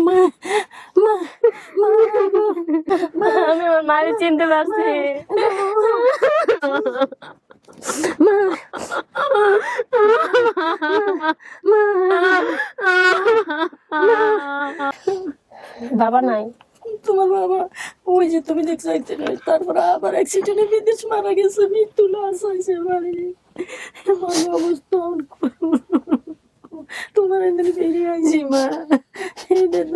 মা মা মা আমি আমার মায়ের চিনতে পারছি। মা বাবা নাই। তোমার বাবা ওই যে তুমি দেখছো অ্যাক্সিডেন্ট, তারপর আবার অ্যাক্সিডেন্টে বিদেশ মারা গেছে, মৃত্যু লাশ হয়েছে বাড়ি। অবস্থা তোমার এদের বেরিয়ে আইছি মা, এদের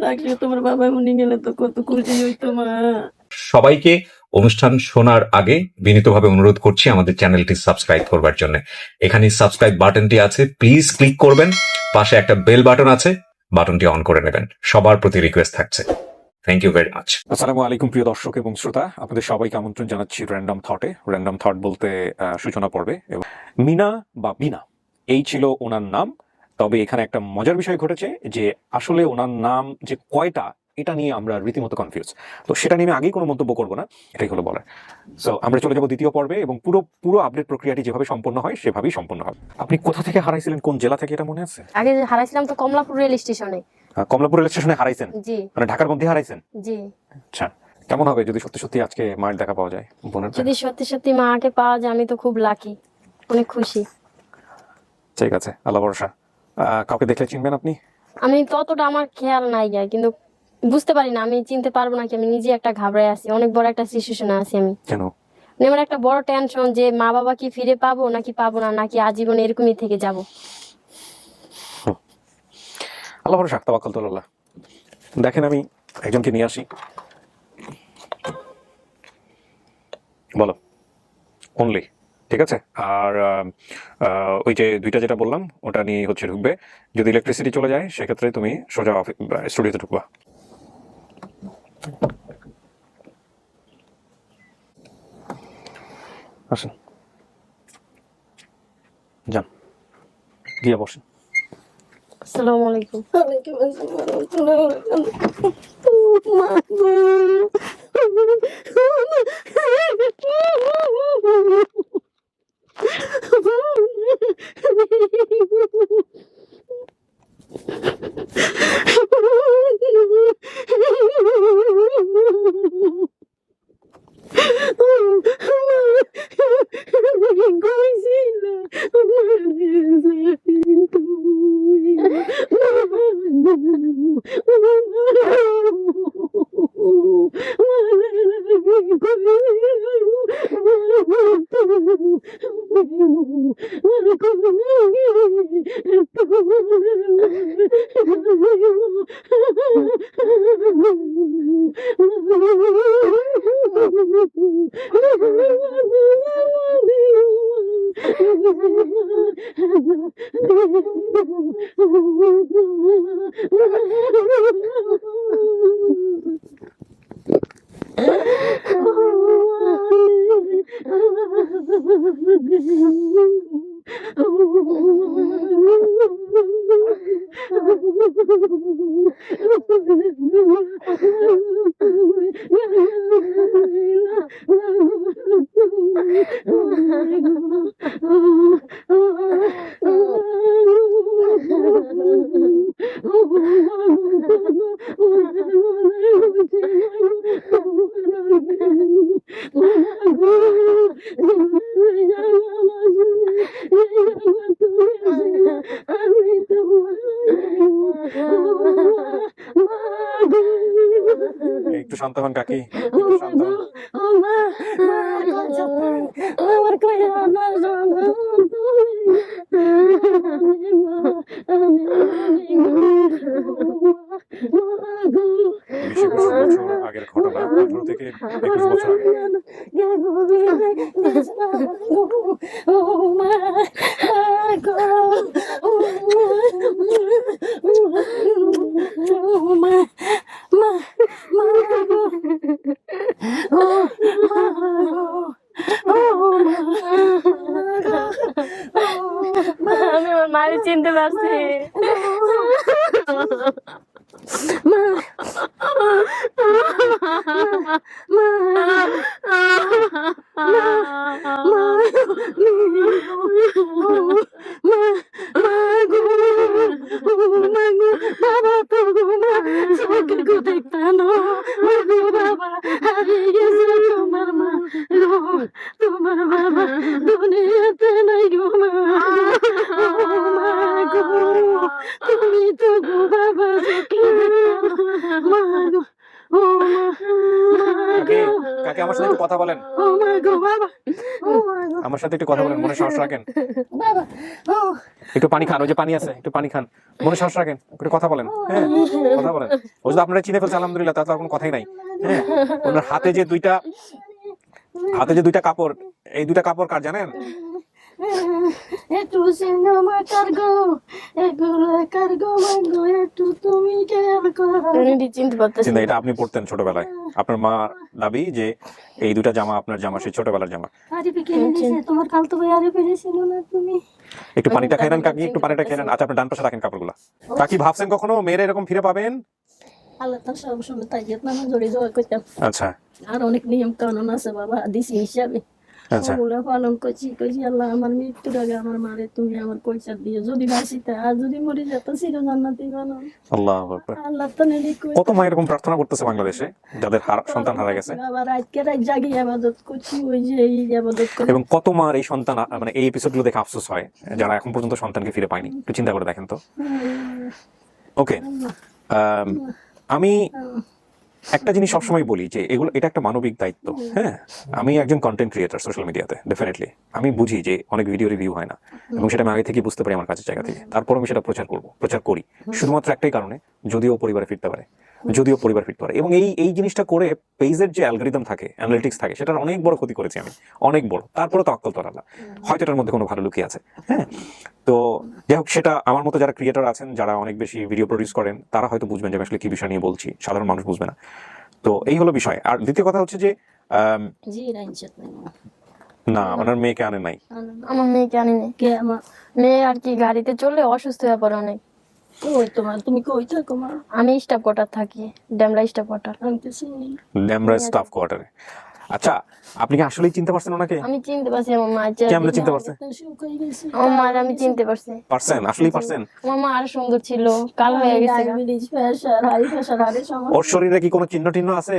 রাখলে তোমার বাবা উনি গেলে তো কত খুশি হইতো মা। সবাইকে অনুষ্ঠান শোনার আগে বিনীতভাবে অনুরোধ করছি আমাদের চ্যানেলটি সাবস্ক্রাইব করবার জন্য। এখানে সাবস্ক্রাইব বাটনটি আছে, প্লিজ ক্লিক করবেন। পাশে একটা বেল বাটন আছে, বাটনটি অন করে নেবেন। সবার প্রতি রিকোয়েস্ট থাকছে। Thank you very much. আসসালামু আলাইকুম প্রিয় দর্শক এবং শ্রোতা, আপনাদের সবাইকে আমন্ত্রণ জানাচ্ছি র্যান্ডম থটে। র্যান্ডম থট বলতে সূচনা পর্বে। এবং মিনা বা বিনা এই ছিল ওনার নাম। তবে এখানে একটা মজার বিষয় ঘটেছে যে আসলে ওনার নাম যে কয়টা এটা নিয়ে আমরা রীতিমতো কনফিউজ। তো সেটা নিয়ে আমি আগেই কোনো মন্তব্য করবো না, এটাই হলো বলার। সো আমরা চলে যাবো দ্বিতীয় পর্বে এবং পুরো আপডেট প্রক্রিয়াটি যেভাবে সম্পন্ন হয় সেভাবেই সম্পন্ন হবে। আপনি কোথা থেকে হারাইছিলেন, কোন জেলা থেকে, এটা মনে আছে? আগে হারাইছিলাম তো কমলাপুর রেল স্টেশনে। কমলাপুর রেল স্টেশনে হারাইছেন? জি। মানে ঢাকার মধ্যে হারাইছেন? জি। আচ্ছা, কেমন হবে যদি সত্যি সত্যি আজকে মায়ের দেখা পাওয়া যায়? যদি সত্যি সত্যি মাকে পাওয়া যায় আমি তো খুব লাকি, অনেক খুশি। ঠিক আছে, আল্লাহ ভরসা। কাউকে দেখলে চিনবেন আপনি? আমি ততটা আমার খেয়াল নাই যায়, কিন্তু বুঝতে পারি না আমি চিনতে পারবো নাকি। আমি নিজে একটা ঘাবড়ায় আছি, অনেক বড় একটা সিচুয়েশনে আছি আমি। কেন? আমার একটা বড় টেনশন যে মা বাবা কি ফিরে পাবো নাকি পাবো না, নাকি আজীবন এরকমই থেকে যাব। আল্লাহ ভরসা, তাওয়াক্কাল তো আল্লাহ। দেখেন আমি একজনকে নিয়ে আসি। বলো অনলি, ঠিক আছে? আর ওই যে দুইটা যেটা বললাম ওটা নিয়ে হচ্ছে ঢুকবে। যদি ইলেকট্রিসিটি চলে যায় সেক্ষেত্রে তুমি সোজা স্টুডিওতে ঢুকবা। আসেন, যান, গিয়ে বসেন। আসসালামু আলাইকুম। ওয়ালাইকুম একটু শান্ত হন কাকি, একটু শান্ত হন। বছর আগের ঘটনা, 18 থেকে 21 বছর আগে। আমি আমার মায়ের চিনতে পারছি। বাবা তুমি তো গো বাবা মা গো ও কাকে কাকে আমার সাথে একটু কথা বলেন, মা গো বাবা ও মা গো আমার সাথে একটু কথা বলেন, মনে সাহস রাখেন, বাবা ও একটু পানি খান, ওই যে পানি আছে একটু পানি খান, মনে সাহস রাখেন, একটু কথা বলেন। হ্যাঁ কথা বলেন। ও যদি আপনারা চিনে ফেলছে আলহামদুলিল্লাহ, তাহলে তো আর কোনো কথাই নাই। হ্যাঁ ওনার হাতে যে দুইটা কাপড়, এই দুইটা কাপড় কার জানেন? একটু সিনেমা কারগো এগুলো কারগো মাগো একটু তুমি খেয়াল করো চিনতে পারতেছি চিন্তা, এটা আপনি পড়তেন ছোটবেলায়। আপনার মা দাবি যে এই দুইটা জামা আপনার জামা, সেই ছোটবেলার জামা। আরিফে কিনে দিয়েছে তোমার খালতো ভাই আরিফে ছিল না তুমি একটু পানিটা খেয়ে নেন কাকি, একটু পানিটা খেয়ে নেন। আচ্ছা আপনার ডান পাশে রাখেন কাপড়গুলো। কাকি ভাবছেন কখনো মেয়েরা এরকম ফিরে পাবেন? আল্লাহ তার সব সময় তাই নামাজ জড়িয়ে যাওয়া করতাম। আচ্ছা আর অনেক নিয়ম কানুন আছে বাবা হাদিস হিসাবে, আচ্ছা ওগুলো পালন করছি। আল্লাহ আমার মৃত্যুর আগে আমার মারে তুমি আমার পয়সা দিয়ে যদি বাঁচিতে, আর যদি মরে যেত চির জান্নাতি বানাও। আল্লাহু আকবার। আল্লাহ তো নেই কত মা এরকম প্রার্থনা করতেছে বাংলাদেশে, যাদের সন্তান হারা গেছে, আবার রাতকে রাত জাগি ইবাদত করছি, ওই যে এই ইবাদত করে। এবং কত মার এই সন্তান মানে এই এপিসোডগুলো দেখে আফসোস হয় যারা এখন পর্যন্ত সন্তানকে ফিরে পায়নি। একটু চিন্তা করে দেখেন তো। ওকে, আমি একটা জিনিস সবসময় বলি যে এটা একটা মানবিক দায়িত্ব। হ্যাঁ আমি একজন কন্টেন্ট ক্রিয়েটর সোশ্যাল মিডিয়াতে, ডেফিনেটলি আমি বুঝি যে অনেক ভিডিও রিভিউ হয় না, এবং সেটা আমি আগে থেকে বুঝতে পারি আমার কাজের জায়গা থেকে। তারপর আমি সেটা প্রচার করি শুধুমাত্র একটাই কারণে, যদিও পরিবারে ফিরতে পারে, এবং এই জিনিসটা করে পেজের যে অ্যালগরিদম থাকে, অ্যানালিটিক্স থাকে, সেটার অনেক বড় ক্ষতি করেছি আমি, অনেক বড়। তারপরে তো আক্কল তোর আল্লাহ, হয়তো এটার মধ্যে কোনো ভালো লুকিয়ে আছে। হ্যাঁ তো যাই হোক, সেটা আমার মতো যারা ক্রিয়েটর আছেন, যারা অনেক বেশি ভিডিও প্রডিউস করেন, তারা হয়তো বুঝবেন যে আমি আসলে কি বিষয় নিয়ে বলছি, সাধারণ মানুষ বুঝবে না। তো এই হলো বিষয়। আর দ্বিতীয় কথা হচ্ছে যে না ওনার মেয়েকে আনে নাই। আমার মেয়েকে আনি নাই। কে আমার মেয়ে আর কি গাড়িতে চললে অসুস্থ হয়ে পড়ে অনেক। কই তোমার, তুমি কই থাকো মা? আমি স্টাফ কোয়ার্টার থাকি, ডেমরা স্টাফ কোয়ার্টার। আমি তো চিনি ডেমরা স্টাফ কোয়ার্টারে। আচ্ছা আপনি কি আসলেই চিনতে পারছেন ওনাকে? আমি চিনতে পারছি, আমার মা কেমনে চিনতে পারছেন? আমার মা আমি চিনতে পারছি। পারছেন, আসলেই পারছেন? আমার মা আরো সুন্দর ছিল, কাল হয়ে গেছে। ডায়াবেটিস, প্রেসার, হাই প্রেসার, হাড়ের সমস্যা। ওর শরীরে কি কোনো চিহ্ন আছে?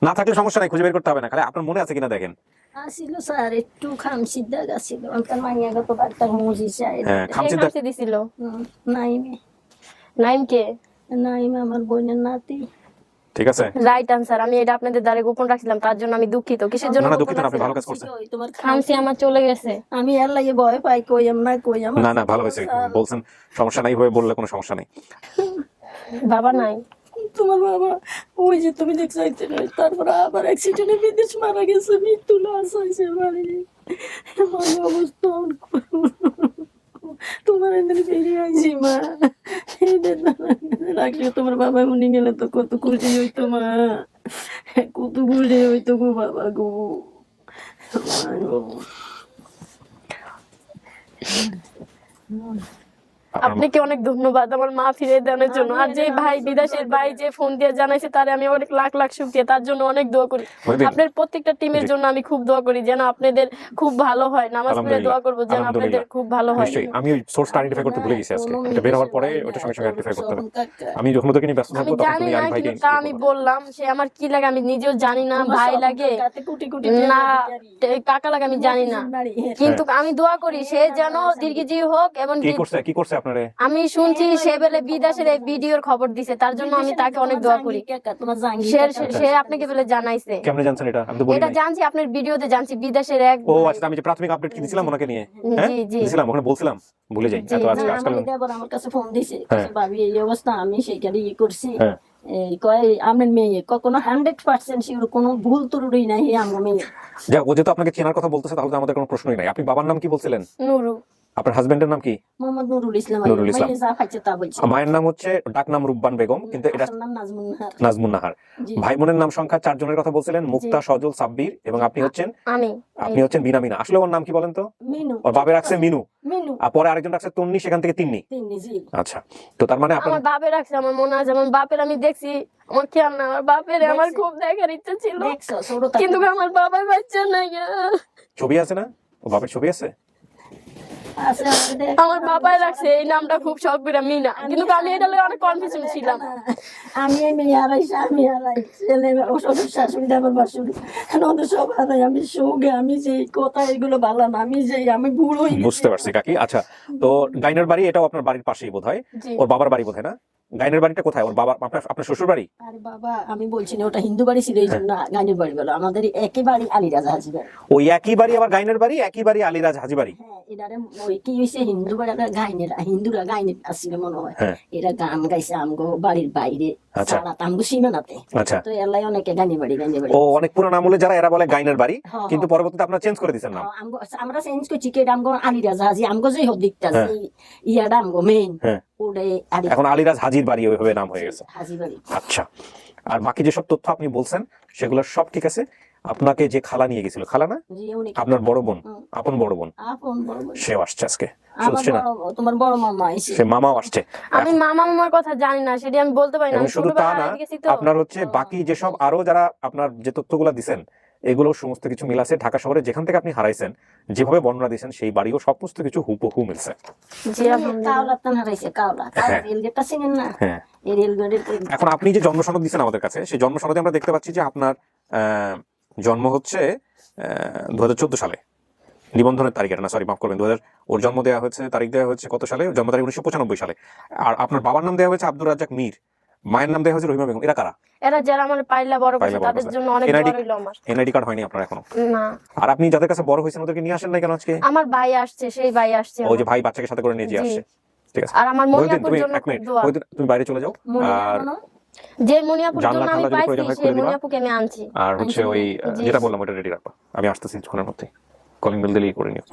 না থাকলে সমস্যা নাই, খুঁজে বের করতে হবে না, খালি আপনার মনে আছে কিনা দেখেন। আসিল স্যার একটু খামসি দাগ আছিল, অন্তর মাইয়া গত একটা মুজি চাই। হ্যাঁ খামসি দিছিল। নাইম কে? নাইম আমার বোনের নাতি। ঠিক আছে, রাইট আনসার। আমি এটা আপনাদের দ্বারে গোপন রাখছিলাম, তার জন্য আমি দুঃখিত। কিসের জন্য? না দুঃখিত না, আপনি ভালো কাজ করছেন। তোমার খামসি আমার চলে গেছে, আমি এর লাগে ভয় পাই, কইম না কইম না ভালো হয়েছে বলছেন, সমস্যা নাই হয়ে বললে কোনো সমস্যা নেই। বাবা নাই তোমার? বাবা ওই যে তুমি দেখতে নাই, তারপর আবার অ্যাক্সিডেন্টে বিদেশ মারা গেছে, মৃত্যু লাশ হয়েছে বাড়ি। অবস্থা তোমার এদের বেরিয়ে আইছি মা, রাখলে তোমার বাবা উনি গেলে তো কত খুশি হইতো মা, কত খুশি হইতো গো বাবা গো। আপনাকে অনেক ধন্যবাদ আমার মা ফিরে দেওয়ার জন্য। আর যে ভাই বিদেশের ভাই যে ফোন দিয়ে জানাইছে, তারে আমি অনেক লাখ শুকরিয়া, তার জন্য অনেক দোয়া করি। আপনার প্রত্যেকটা টিমের জন্য আমি খুব দোয়া করি যেন আপনাদের খুব ভালো হয়। নামাজ পড়ে দোয়া করব যেন আপনাদের খুব ভালো হয়। আমি ওই সোর্সটা আইডেন্টিফাই করতে ভুলে গেছি আজকে, এটা বের হওয়ার পরে ওটা সঙ্গে সঙ্গে আইডেন্টিফাই করতে হবে। আমি যখন ওদেরকে নিয়ে ব্যস্ত থাকবো তখন তুমি আরিফ ভাইকে, তা আমি বললাম সে আমার কি লাগে আমি নিজেও জানি না, ভাই লাগে না কাকা লাগে আমি জানি না, কিন্তু আমি দোয়া করি সে যেন দীর্ঘজীবী হোক। এবং কি করছে আপনারে? আমি শুনছি সে বলে বিদেশের এই ভিডিওর খবর দিছে, তার জন্য আমি তাকে অনেক দোয়া করি। সে আপনাকে বলে জানাইছে। কেমনে জানছেন এটা? আমি তো বলি এটা জানছি আপনার ভিডিওতে জানছি, বিদেশের এক। ও আচ্ছা, আমি যে প্রাথমিক আপডেট কি দিছিলাম ওনাকে নিয়ে, হ্যাঁ দিছিলাম, ওখানে বলছিলাম, ভুলে যাই এত আজকাল। আমার কাছে ফোন দিছে, ভাবি এই অবস্থা, আমি সেইখানে ইয়ে করছি। কয় আমার মেয়ে কখনো 100% শিওর কোনো ভুল ত্রুটি নাই আমার মেয়ে। যা ও যেহেতু আপনাকে চেনার কথা বলতেছে, তাহলে আমাদের কোনো প্রশ্নই নাই। আপনি বাবার নাম কি বলছিলেন? নুরু। আপনার হাজবেন্ডের নাম কি? মোহাম্মদ নুরুল ইসলাম। মায়ের নাম হচ্ছে ডাক নাম রূপবান বেগম, কিন্তু এটা নাজমুন নাহার। ভাই বোনের নাম সংখ্যা 4 জনের কথা বলছিলেন, মুক্তা, সজল, সাব্বির, এবং আপনি হচ্ছেন বিনা মিনা। আসলে ওর নাম কি বলেন তো? মিনু। ওর বাবা রাখছে মিনু, আর পরে আরেকজন রাখছে তন্নি, সেখান থেকে তিন্নি। আচ্ছা, তো তার মানে আমার বাপে রাখছে, আমার মনে আছে আমার বাপের আমি দেখছি, আমার খেয়াল না, আমার বাপের আমার খুব দেখার ইচ্ছা ছিল, কিন্তু আমার বাবার বাচ্চা নাই। ছবি আছে না? ও বাপের ছবি আছে? আমার বাবাই রাখছে এই নামটা খুব শখ করে মিনা, কিন্তু আমি এটা লয়ে অনেক কনফিউশন ছিলাম। আমি এই মেয়ে হারাইছি, আমি হারাই ছেলে শ্বশুর শাশুড়ি আমার বাসুরি ওদের সব হারাই। আমি সুখে, আমি যে কথা এগুলো ভালো না, আমি যে আমি বুড়ো হয়ে গেছি। বুঝতে পারছি কাকি। আচ্ছা, তো গাইনের বাড়ি এটাও আপনার বাড়ির পাশেই বোধহয়, জি। ওর বাবার বাড়ি বোধহয় না? গাইনের বাড়িটা কোথায়? ওর বাবা আপনার শ্বশুর বাড়ি? আরে বাবা, আমি বলছি না ওটা হিন্দু বাড়ি ছিল, এই জন্য গাইনের বাড়ি বলো। আমাদের একই বাড়ি আলিরাজা হাজি বাড়ি। ওই একই বাড়ি আবার গাইনের বাড়ি, একই বাড়ি আলিরাজ হাজি বাড়ি। হ্যাঁ, এটারে ওই কি হয়েছে, হিন্দু বাড়ি গাইনের, হিন্দুরা গাইনের আসছিল মনে হয়। হ্যাঁ। এরা গান গাইছে আমগো বাড়ির বাইরে, আচ্ছা। আমগো সীমানাতে। আচ্ছা, তো এলাই অনেকে গাইনের বাড়ি গাইনের বাড়ি। ও অনেক পুরোনো আমলে যারা এরা বলে গাইনের বাড়ি, হ্যাঁ, কিন্তু পরবর্তীতে আপনারা চেঞ্জ করে দিয়েছেন নাম। আমরা চেঞ্জ করছি কে আমগো আলিরাজা হাজি, আমগো যে দিকটা হ্যাঁ। ইয়াটা আমগো মেইন হ্যাঁ। ওরে এখন আলিরাজ হাজির বাড়ি ওইভাবে নাম হয়ে গেছে। হাজি বাড়ি। আচ্ছা, আর বাকি যেসব তথ্য আপনি বলছেন সেগুলো সব ঠিক আছে। আপনাকে যে খালা নিয়ে গেছিল, খালা না জি, উনি আপনার বড় বোন, হুম। আপন বড় বোন, আপন বড় বোন। সেও আসছে আজকে, আমার শুনছি না? তোমার বড় মামা এসে সে মামাও আসছে। আমি মামা মামার কথা জানি না, সেটা আমি বলতে পারি না। এবং আমি শুধু তা ছোটবেলায় না, হারিয়ে গেছি তো। আপনার হচ্ছে বাকি যেসব আরো যারা আপনার যে তথ্যগুলো দিচ্ছেন এগুলো সমস্ত কিছু মিল আছে। ঢাকা শহরে যেখান থেকে আপনি হারাইছেন, যেভাবে বর্ণনা দিয়েছেন সেই বাড়িও সমস্ত কিছু হুবহু মিলছে। জি, আলহামদুলিল্লাহ। কাওলা তান হারাইছে, কাওলা হ্যাঁ। রেলগেটটা চিনেন না? হ্যাঁ। এই রেলগেটের এখন আপনি যে জন্ম সনদ দিচ্ছেন আমাদের কাছে, সেই জন্ম সনদে আমরা দেখতে পাচ্ছি যে আপনার জন্ম হচ্ছে 2014 সালে। নিবন্ধনের তারিখ এটা না, সরি মাফ করবেন, ওর জন্ম দেওয়া হয়েছে, তারিখ দেওয়া হয়েছে কত সালে? জন্ম তারিখ 1995 সালে। আর আপনার বাবার নাম দেওয়া হয়েছে আব্দুর রাজ্জাক মীর, মায়ের নাম দেওয়া হয়েছে রহিমা বেগম। এরা কারা? এরা যারা আমার পাইলা বড় করছে পাইলা বড় তাদের করছে। জন্য অনেক NID বড় হইলো আমার। এনআইডি কার্ড হয়নি আপনার এখনো? না, আর আপনি যাদের কাছে বড় হয়েছেন ওদেরকে নিয়ে আসেন না কেন আজকে? আমার ভাই আসছে, সেই ভাই আসছে ওই যে আমার। ভাই বাচ্চাকে সাথে করে নিয়ে যে জি। আসছে, ঠিক আছে। আর আমার মহিউদ্দিন, মনিয়াপুর তুমি জন্য এক মিনিট, খুব দোয়া। মহিউদ্দিন, তুমি বাইরে চলে যাও। আর যে মনিয়াপুর জানলা জন্য আমি টানলা যদি পাইছি প্রয়োজন হয় সেই খুলে দিবা। মনিয়াপুকে আমি আনছি। আর হচ্ছে ওই জি। যেটা বললাম ওটা রেডি রাখবা, আমি আসতেছি কিছুক্ষণের মধ্যে। কলিং বেল দিলেই করে নিও।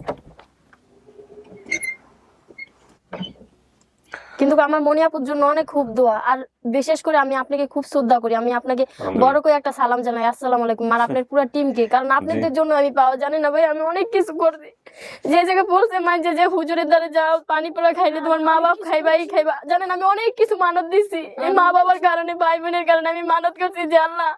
কিন্তু আমার মনিয়াপুর জন্য অনেক খুব দোয়া। আর বিশেষ করে আমি আপনাকে খুব শ্রদ্ধা করি। আমি আপনাকে বড় করে একটা সালাম জানাই, আসসালামু আলাইকুম। আর আপনার পুরো টিমকে, কারণ আপনাদের জন্য আমি পাওয়া জানি না ভাই, আমি অনেক কিছু করছি। যে জায়গায় বলছে মা যে হুজুরের দ্বারে যাও, পানি পোড়া খাইলে তোমার মা বাপ খাইবা, এই খাইবা, জানেন আমি অনেক কিছু মানত দিছি। এই মা বাবার কারণে, ভাই বোনের কারণে আমি মানত করছি যে আল্লাহ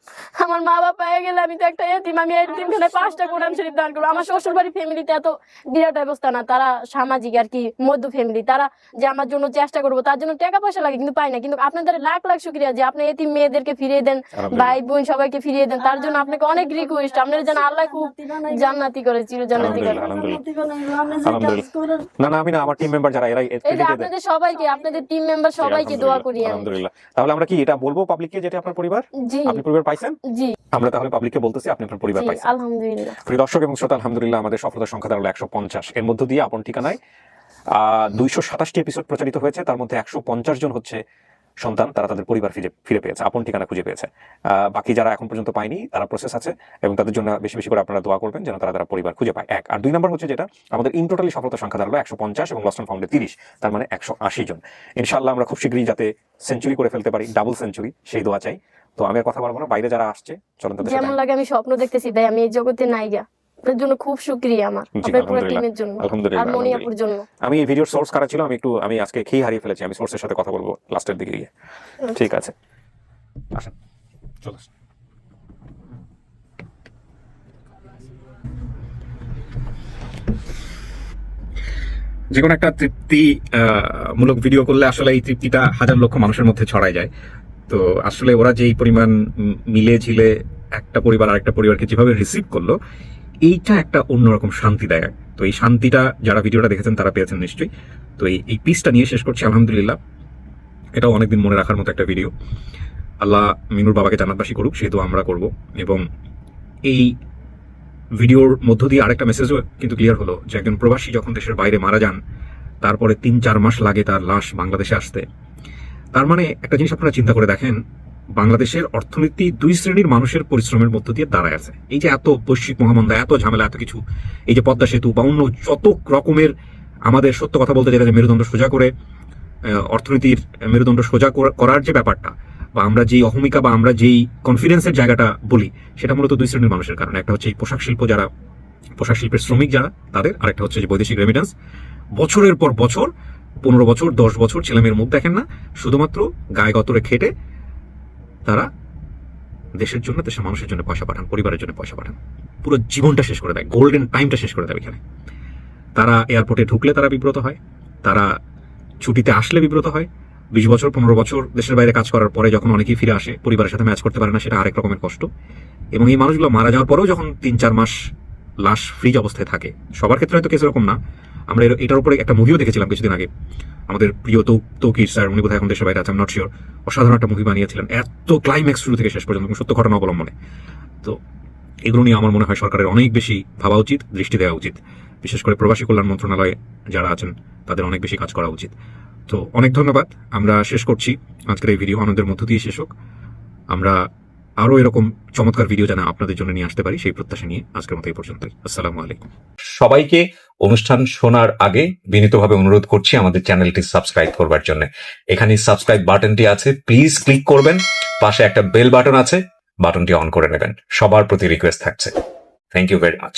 আমার মা বাপ পেয়ে গেলে আমি তো একটা এতিম, আমি এতিমখানায় 5টা কোরআন শরীফ দান করবো। আমার শ্বশুর বাড়ি ফ্যামিলিতে এত বিরাট অবস্থা না, তারা সামাজিক আর কি মধ্য ফ্যামিলি, তারা যে আমার জন্য চেষ্টা করবো, তার জন্য টাকা পয়সা লাগে কিন্তু পাই না। কিন্তু আপনাদের লাখ লাখ শুকরিয়া যে আপনি এতিম মেয়েদেরকে ফিরিয়ে দেন, ভাই বোন সবাইকে ফিরিয়ে দেন, তার জন্য আপনাকে অনেক রিকোয়েস্ট। আপনার যেন আল্লাহ খুব জান্নাতি করে, চির জান্নাতি করে। না না, আমি না, আমার টিম মেম্বার যারা এরা এই যে আপনাদের সবাইকে, আপনাদের টিম মেম্বার সবাইকে দোয়া করি আমি। আলহামদুলিল্লাহ। তাহলে আমরা কি এটা বলবো পাবলিককে যেটা আপনার পরিবার? জি আপনি পরিবার পাইছেন? জি আমরা তাহলে পাবলিককে বলতেছি আপনি আপনার পরিবার জি, পাইছেন। আলহামদুলিল্লাহ। প্রিয় দর্শক এবং শ্রোতা, আলহামদুলিল্লাহ আমাদের সফলতার সংখ্যা দাঁড়ালো 150। এর মধ্য দিয়ে আপন ঠিকানায় 227টি এপিসোড প্রচারিত হয়েছে। তার মধ্যে 150 জন হচ্ছে সন্তান, তারা তাদের পরিবার ফিরে পেয়েছে, আপন ঠিকানা খুঁজে পেয়েছে। বাকি যারা এখন পর্যন্ত পায়নি তারা প্রসেস আছে, এবং তাদের জন্য বেশি বেশি করে আপনারা দোয়া করবেন যেন তারা পরিবার খুঁজে পায়। এক আর 2 নম্বর হচ্ছে যেটা আমাদের ইন টোটালি সফলতার সংখ্যা দাঁড়ালো 150 এবং লস্ট অ্যান্ড ফাউন্ডে 30, তার মানে 180 জন। ইনশাআল্লাহ আমরা খুব শীঘ্রই যাতে সেঞ্চুরি করে ফেলতে পারি, ডাবল সেঞ্চুরি, সেই দোয়া চাই। তো আমি আর কথা বলবো না, বাইরে যারা আসছে চলেন তাদের যেমন সাথে। লাগে আমি স্বপ্ন দেখতেছি ভাই, আমি এই জগতে নাইগা। আপনার জন্য খুব শুকরিয়া আমার, জি, আপনার পুরো আলহামদুলিল্লাহ। টিমের জন্য, আলহামদুলিল্লাহ, আর মনিয়াপুর জন্য। আমি এই ভিডিওর সোর্স কারা ছিল আমি আজকে খেয়ে হারিয়ে ফেলেছি। আমি সোর্সের সাথে কথা বলবো লাস্টের দিকে গিয়ে। ঠিক আছে, আসেন, চলে আসেন। যে কোনো একটা তৃপ্তি মূলক ভিডিও করলে আসলে এই তৃপ্তিটা হাজার লক্ষ মানুষের মধ্যে ছড়ায় যায়। তো আসলে ওরা যেই পরিমাণ মিলে ঝিলে একটা পরিবার আরেকটা পরিবারকে যেভাবে রিসিভ করলো, এইটা একটা অন্যরকম শান্তি দেয়। তো এই শান্তিটা যারা ভিডিওটা দেখেছেন তারা পেয়েছেন নিশ্চয়ই। তো এই পিসটা নিয়ে শেষ করছি, আলহামদুলিল্লাহ। এটাও অনেকদিন মনে রাখার মতো একটা ভিডিও। আল্লাহ মিনুর বাবাকে জান্নাতবাসী করুক, সেহেতু আমরা করব। এবং এই ভিডিওর মধ্য দিয়ে আরেকটা মেসেজও কিন্তু ক্লিয়ার হলো যে একজন প্রবাসী যখন দেশের বাইরে মারা যান, তারপরে 3-4 মাস লাগে তার লাশ বাংলাদেশে আসতে। তার মানে একটা জিনিস আপনারা চিন্তা করে দেখেন, বাংলাদেশের অর্থনীতি 2 শ্রেণীর মানুষের পরিশ্রমের মধ্য দিয়ে দাঁড়ায় আছে। এই যে এত বৈশ্বিক মহামন্দা, এত ঝামেলা, এত কিছু, এই যে পদ্মা সেতু বা অন্য যত রকমের আমাদের সত্য কথা বলতে যেটা যে মেরুদণ্ড সোজা করে অর্থনীতির মেরুদণ্ড সোজা করার যে ব্যাপারটা, বা আমরা যেই অহমিকা বা আমরা যেই কনফিডেন্সের জায়গাটা বলি, সেটা মূলত 2 শ্রেণীর মানুষের কারণে। একটা হচ্ছে এই পোশাক শিল্প, যারা পোশাক শিল্পের শ্রমিক যারা, তাদের। আরেকটা হচ্ছে যে বৈদেশিক রেমিটেন্স। বছরের পর বছর, 15 বছর 10 বছর ছেলেমেয়ের মুখ দেখেন না, শুধুমাত্র গায়ে গতরে খেটে তারা দেশের জন্য, দেশের মানুষের জন্য পয়সা পাঠান, পরিবারের জন্য পয়সা পাঠান, পুরো জীবনটা শেষ করে দেয়, গোল্ডেন টাইমটা শেষ করে দেয় এখানে। তারা এয়ারপোর্টে ঢুকলে তারা বিব্রত হয়, তারা ছুটিতে আসলে বিব্রত হয়। 20 বছর 15 বছর দেশের বাইরে কাজ করার পরে যখন অনেকেই ফিরে আসে, পরিবারের সাথে ম্যাচ করতে পারে না, সেটা আরেক রকমের কষ্ট। এবং এই মানুষগুলো মারা যাওয়ার পরেও যখন 3-4 মাস লাশ ফ্রিজ অবস্থায় থাকে, সবার ক্ষেত্রে হয়তো কেস এরকম না। আমরা এটার উপরে একটা মুভিও দেখেছিলাম কিছুদিন আগে, আমাদের প্রিয় তৌকির স্যার, উনি বোধহয় এখন দেশের বাইরে আছে, নট শিওর, অসাধারণ একটা মুভি বানিয়েছিলেন, এত ক্লাইম্যাক্স শুরু থেকে শেষ পর্যন্ত সত্য ঘটনা অবলম্বনে। তো এগুলো নিয়ে আমার মনে হয় সরকারের অনেক বেশি ভাবা উচিত, দৃষ্টি দেওয়া উচিত। বিশেষ করে প্রবাসী কল্যাণ মন্ত্রণালয়ে যারা আছেন তাদের অনেক বেশি কাজ করা উচিত। তো অনেক ধন্যবাদ। আমরা শেষ করছি আজকের এই ভিডিও, আনন্দের মধ্য দিয়ে শেষ হোক। আমরা আরো এরকম চমৎকার ভিডিও যেন আপনাদের জন্য নিয়ে আসতে পারি সেই প্রত্যাশা নিয়ে আজকের মতো এই পর্যন্তই। আসসালামু আলাইকুম। সবাইকে অনুষ্ঠান শোনার আগে বিনীতভাবে অনুরোধ করছি আমাদের চ্যানেলটি সাবস্ক্রাইব করবার জন্য। এখানে সাবস্ক্রাইব বাটনটি আছে, প্লিজ ক্লিক করবেন। পাশে একটা বেল বাটন আছে, বাটনটি অন করে নেবেন। সবার প্রতি রিকোয়েস্ট থাকছে। Thank you very much.